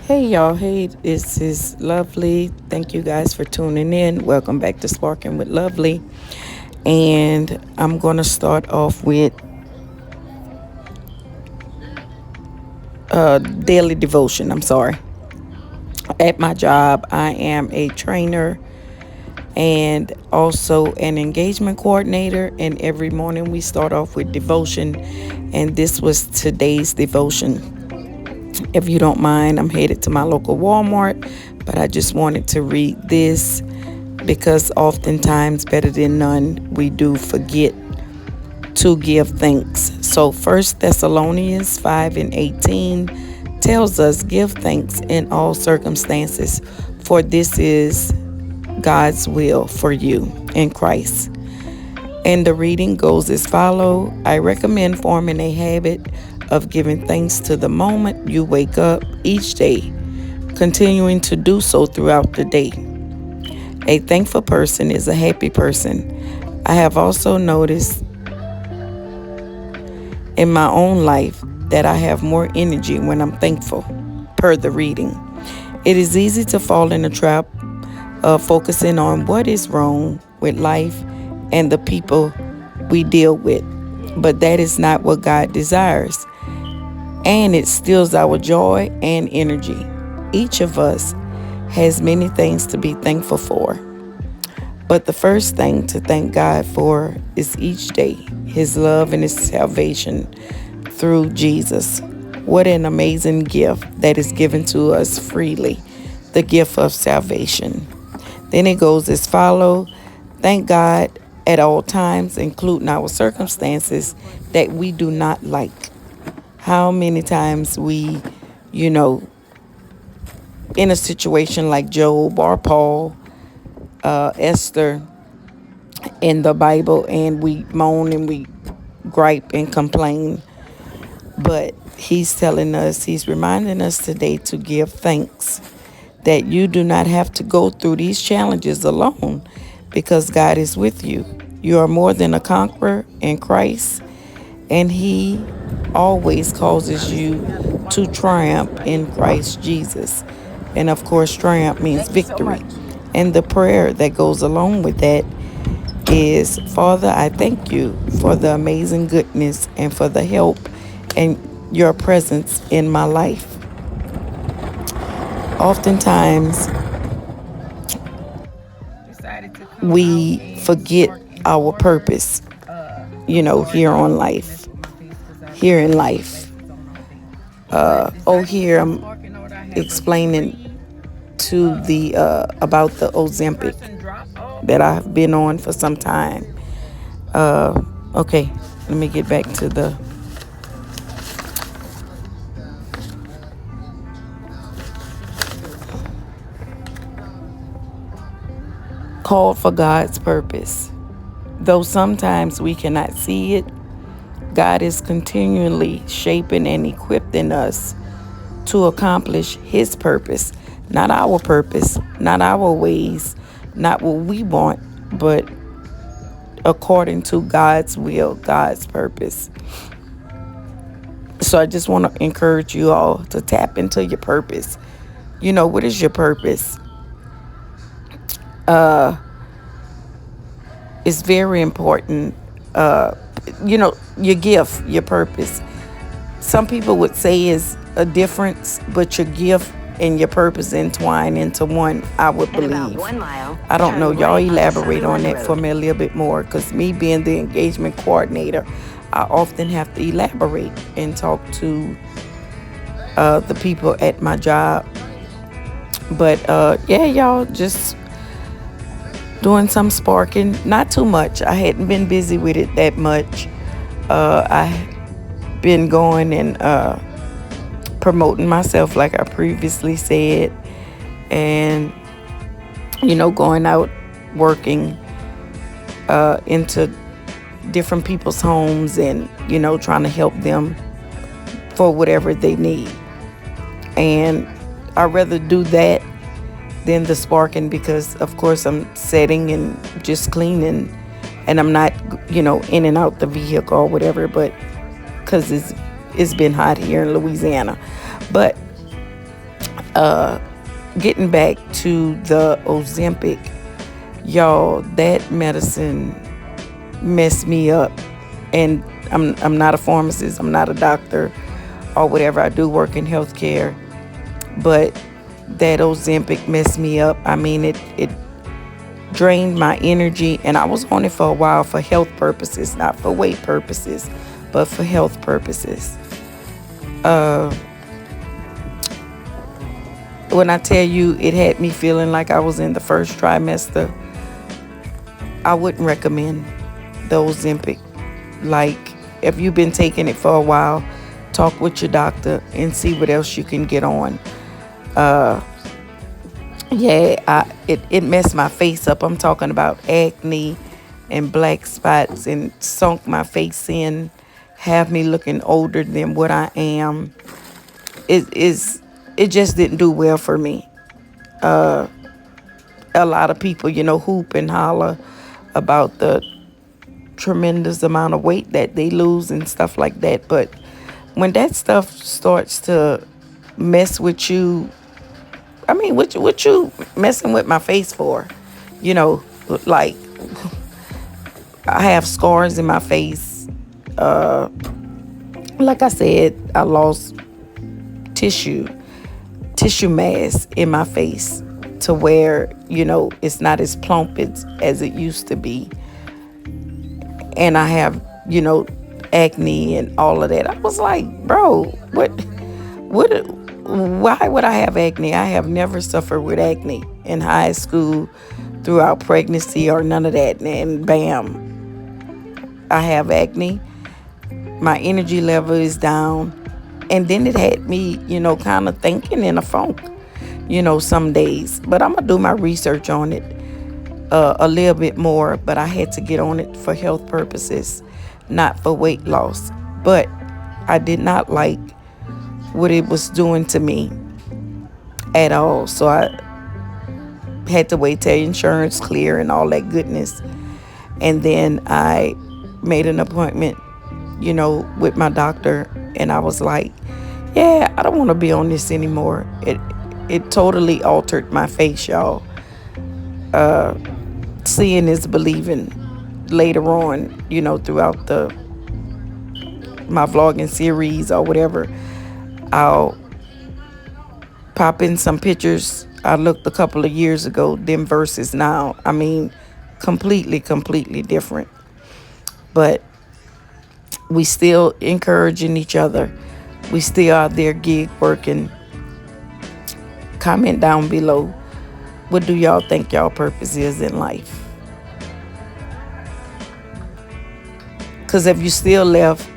Hey y'all, hey, this is Lovely. Thank you guys for tuning in. Welcome back to Sparking with Lovely. And I'm going to start off with daily devotion. I'm sorry. At my job, I am a trainer and also an engagement coordinator. And every morning we start off with devotion. And this was today's devotion. If you don't mind, I'm headed to my local Walmart, but I just wanted to read this because oftentimes, better than none, we do forget to give thanks. So First Thessalonians 5 and 18 tells us, give thanks in all circumstances, for this is God's will for you in Christ. And the reading goes as follows. I recommend forming a habit of giving thanks to the moment you wake up each day, continuing to do so throughout the day. A thankful person is a happy person. I have also noticed in my own life that I have more energy when I'm thankful, per the reading. It is easy to fall in the trap of focusing on what is wrong with life and the people we deal with, but that is not what God desires, and it steals our joy and energy. Each of us has many things to be thankful for. But the first thing to thank God for is each day, His love and His salvation through Jesus. What an amazing gift that is given to us freely, the gift of salvation. Then it goes as follows. Thank God at all times, including our circumstances that we do not like. How many times we, you know, in a situation like Job or Paul, Esther in the Bible, and we moan and we gripe and complain. But he's reminding us today to give thanks that you do not have to go through these challenges alone because God is with you. You are more than a conqueror in Christ, and He always causes you to triumph in Christ Jesus. And of course, triumph means victory. And the prayer that goes along with that is, Father, I thank you for the amazing goodness and for the help and your presence in my life. Oftentimes, we forget our purpose, here on life, here in life. Here I'm explaining to the about the Ozempic that I've been on for some time. Okay, let me get back to the call for God's purpose. Though sometimes we cannot see it, God is continually shaping and equipping us to accomplish His purpose. Not our purpose, not our ways, not what we want, but according to God's will, God's purpose. So I just want to encourage you all to tap into your purpose. What is your purpose? It's very important. Your gift, your purpose. Some people would say is a difference, but your gift and your purpose entwine into one, I would believe. About 1 mile, I don't know. Y'all elaborate on that for me a little bit more, because me being the engagement coordinator, I often have to elaborate and talk to the people at my job. But y'all, just doing some sparking. Not too much. I hadn't been busy with it that much. I been going and promoting myself, like I previously said, and going out working into different people's homes and trying to help them for whatever they need. And I'd rather do that than the sparking, because of course I'm setting and just cleaning, and I'm not in and out the vehicle or whatever, but because it's been hot here in Louisiana. But Getting back to the Ozempic, y'all, that medicine messed me up. And I'm not a pharmacist, I'm not a doctor or whatever. I do work in healthcare, but that Ozempic messed me up. I mean, it drained my energy, and I was on it for a while for health purposes, not for weight purposes, but for health purposes. When I tell you it had me feeling like I was in the first trimester, I wouldn't recommend the Ozempic. Like, if you've been taking it for a while, talk with your doctor and see what else you can get on. It messed my face up. I'm talking about acne and black spots, and sunk my face in, have me looking older than what I am. It just didn't do well for me. A lot of people, hoop and holler about the tremendous amount of weight that they lose and stuff like that. But when that stuff starts to mess with you, I mean, what you messing with my face for? You know, like, I have scars in my face. Like I said, I lost tissue mass in my face to where, it's not as plump as it used to be. And I have, acne and all of that. I was like, bro, why would I have acne? I have never suffered with acne in high school, throughout pregnancy, or none of that. And bam, I have acne. My energy level is down. And then it had me, kind of thinking in a funk, some days. But I'm going to do my research on it a little bit more. But I had to get on it for health purposes, not for weight loss. But I did not like what it was doing to me at all. So I had to wait till insurance clear and all that goodness. And then I made an appointment, with my doctor. And I was like, yeah, I don't want to be on this anymore. It totally altered my face, y'all. Seeing is believing. Later on, throughout my vlogging series or whatever, I'll pop in some pictures I looked a couple of years ago, then versus now. I mean, completely different. But we still encouraging each other. We still out there gig working. Comment down below. What do y'all think y'all purpose is in life? Because if you still left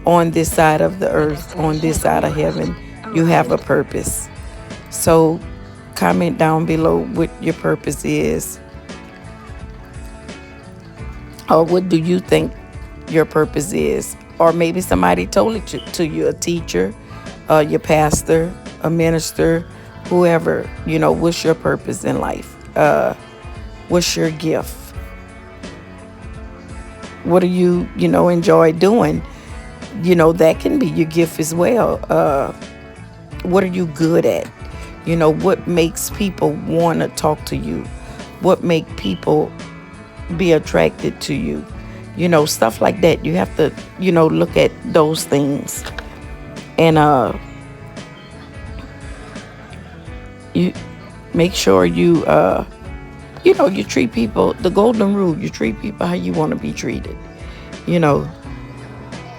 on this side of the earth, on this side of heaven, you have a purpose. So comment down below what your purpose is. Or what do you think your purpose is? Or maybe somebody told it to you, a teacher, your pastor, a minister, whoever. What's your purpose in life? What's your gift? What do you, enjoy doing? That can be your gift as well. What are you good at? What makes people want to talk to you? What make people be attracted to you? Stuff like that. You have to, look at those things. And you make sure you you treat people, the golden rule, you treat people how you want to be treated.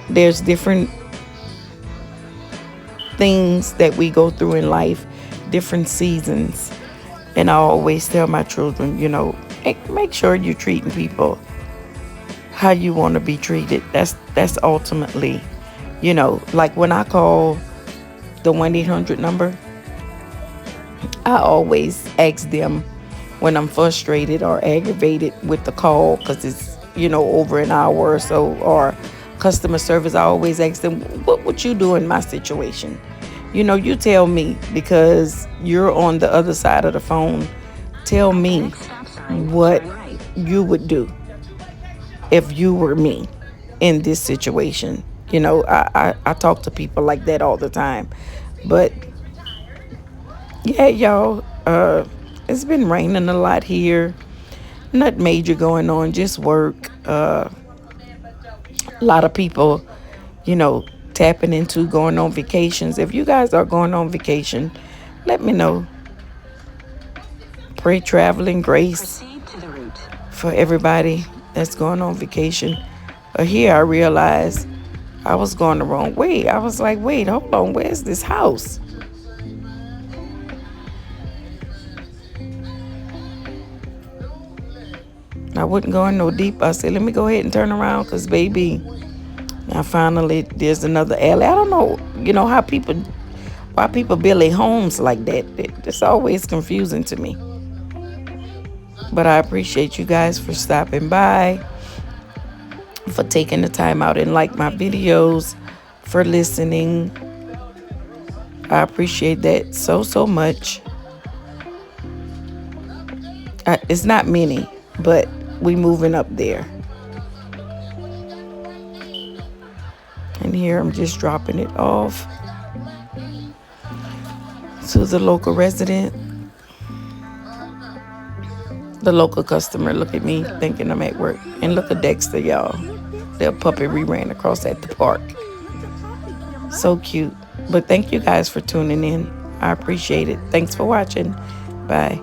There's different things that we go through in life, different seasons. And I always tell my children, make sure you're treating people how you want to be treated. That's ultimately, like when I call the 1-800 number, I always ask them when I'm frustrated or aggravated with the call, because it's, over an hour or so, or customer service, I always ask them, what would you do in my situation? You tell me, because you're on the other side of the phone. Tell me what you would do if you were me in this situation. I talk to people like that all the time. But Yeah, y'all. It's been raining a lot here. Nothing major going on, just work. A lot of people, you know, tapping into going on vacations. If you guys are going on vacation, let me know. Pray traveling grace for everybody that's going on vacation. Here I realized I was going the wrong way. I was like, wait, hold on, where's this house? I wasn't going no deep. I said, let me go ahead and turn around because, baby, I finally, there's another alley. I don't know, how why people build their homes like that. It's always confusing to me. But I appreciate you guys for stopping by, for taking the time out and like my videos, for listening. I appreciate that so, so much. It's not many, but we moving up there. And here I'm just dropping it off to the local resident. The local customer. Look at me thinking I'm at work. And look at Dexter, y'all. Their puppy we ran across at the park. So cute. But thank you guys for tuning in. I appreciate it. Thanks for watching. Bye.